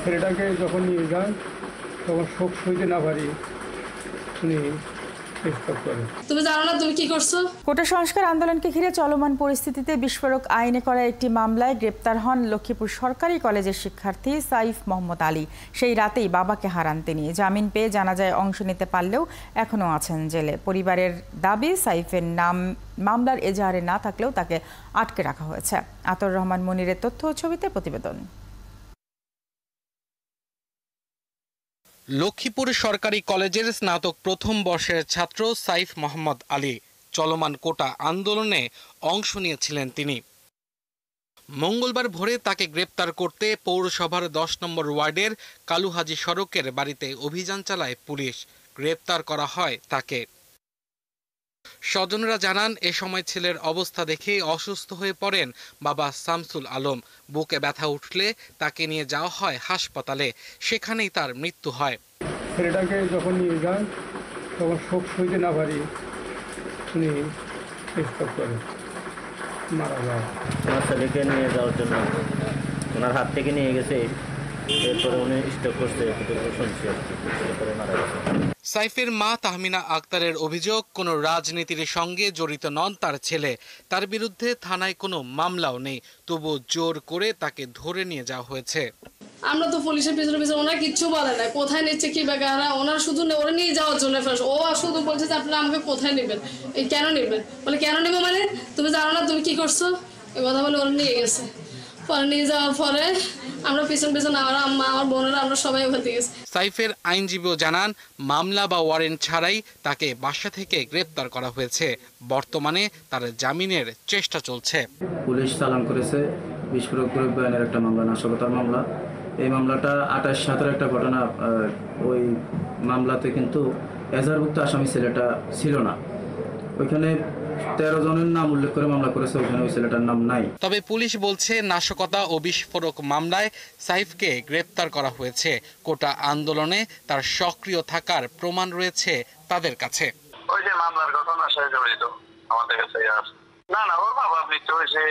ছেলেটাকে যখন নিয়ে যান তখন শোক সইতে না পারি উনি স্টপ করেন। তুমি জানো না তুমি কি করছো? কোটা সংস্কার আন্দোলনকে ঘিরে চলমান পরিস্থিতিতে বিস্ফোরক আইনে করা একটি মামলায় গ্রেপ্তার হন লক্ষ্মীপুর সরকারি কলেজের শিক্ষার্থী সাইফ মোহাম্মদ আলী। সেই রাতেই বাবাকে হারান তিনি। জামিন পেয়ে জানাজায় অংশ নিতে পারলেও এখনও আছেন জেলে। পরিবারের দাবি, সাইফের নাম মামলার এজাহারে না থাকলেও তাকে আটকে রাখা হয়েছে। আতর রহমান মনিরের তথ্য ও ছবিতে প্রতিবেদন। লক্ষ্মীপুর সরকারি কলেজের স্নাতক প্রথম বর্ষের ছাত্র সাইফ মোহাম্মদ আলী চলমান কোটা আন্দোলনে অংশ নিয়েছিলেন তিনি। মঙ্গলবার ভোরে তাকে গ্রেপ্তার করতে পৌরসভার 10 নম্বর ওয়ার্ডের কালুহাজি সড়কের বাড়িতে অভিযান চালায় পুলিশ। গ্রেপ্তার করা হয় তাকে। স্বজনরা জানান, এ সময় ছেলের অবস্থা দেখে অসুস্থ হয়ে পড়েন বাবা শামসুল আলম। বুকে ব্যথা উঠলে তাকে নিয়ে যাওয়া হয় হাসপাতালে। সেখানেই তার মৃত্যু হয়। ছেলেটাকে যখন নিয়ে যান তখন শোক সইতে না পারি উনি স্টপ করেন, মারা যায়। আমার ছেলেকে নিয়ে যাওয়ার জন্য ওনার হাত থেকে নিয়ে গেছে, এরপরে উনি স্টপ করছে, শুনছি এরপরে মারা গেছে। সাইফের মা তাহমিনা আক্তারের অভিযোগ, কোনো রাজনীতির সঙ্গে জড়িত নন তার ছেলে। তার বিরুদ্ধে থানায় কোনো মামলাও নেই, তবু জোর করে তাকে ধরে নিয়ে যাওয়া হয়েছে। আমরা তো পুলিশের পিছনে পিছনে ওনারা কিচ্ছু বলে না, কোথায় নিচ্ছে কি বেকারা, ওনারা শুধু ওরা নিয়ে যাওয়ার জন্য ও শুধু বলছে যে আপনারা আমাকে কোথায় নেবেন, এই কেন নেবেন, বলে কেন নেবো মানে তুমি জানো না তুমি কি করছো, এই কথা বলে ওরা নিয়ে গেছে। পরে নিয়ে যাওয়ার পরে আমরা পিছন পিছন আমার আম্মা আমার বোনেরা আমরা সবাই ওখান থেকে গেছি। সাইফের আইনজীবীও জানান, মামলা বা ওয়ারেন্ট ছাড়াই তাকে বাসা থেকে গ্রেপ্তার করা হয়েছে। বর্তমানে তার জামিনের চেষ্টা চলছে। পুলিশ চালান করেছে বিস্ফোরক দ্রব্য আইনের একটা মামলা, নাশকতার মামলা। এই মামলাটা 28/7 একটা ঘটনা। ওই মামলাতে কিন্তু এজাহারভুক্ত আসামি ছেলেটা ছিল না, ওইখানে 13 জনের নাম উল্লেখ করে মামলা করেছে, ওইখানে ওই ছেলেটার নাম নাই। তবে পুলিশ বলছে, নাশকতা ও বিস্ফোরক মামলায় সাইফকে গ্রেপ্তার করা হয়েছে। কোটা আন্দোলনে তার সক্রিয় থাকার প্রমাণ রয়েছে তাদের কাছে। ওই যে মামলার ঘটনার সাথে জড়িত আমাদের কাছে আছে। না ওর বাবা মৃত্যু হয়েছে,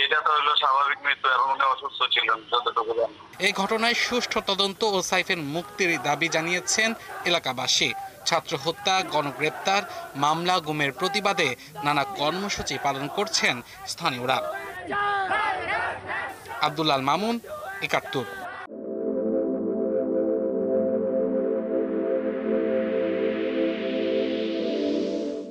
এটা তো হলো স্বাভাবিক মৃত্যু এবং উনি অসুস্থ ছিলেন যতটুকু জানি। এই ঘটনায় সুষ্ঠু তদন্ত ও সাইফের মুক্তির দাবি জানিয়েছেন এলাকাবাসী। ছাত্র হত্যা, গণগ্রেপ্তার, মামলা গুমের প্রতিবাদে নানা কর্মসূচি পালন করছেন স্থানীয়রা। আব্দুল্লাহ মামুন, ৭১।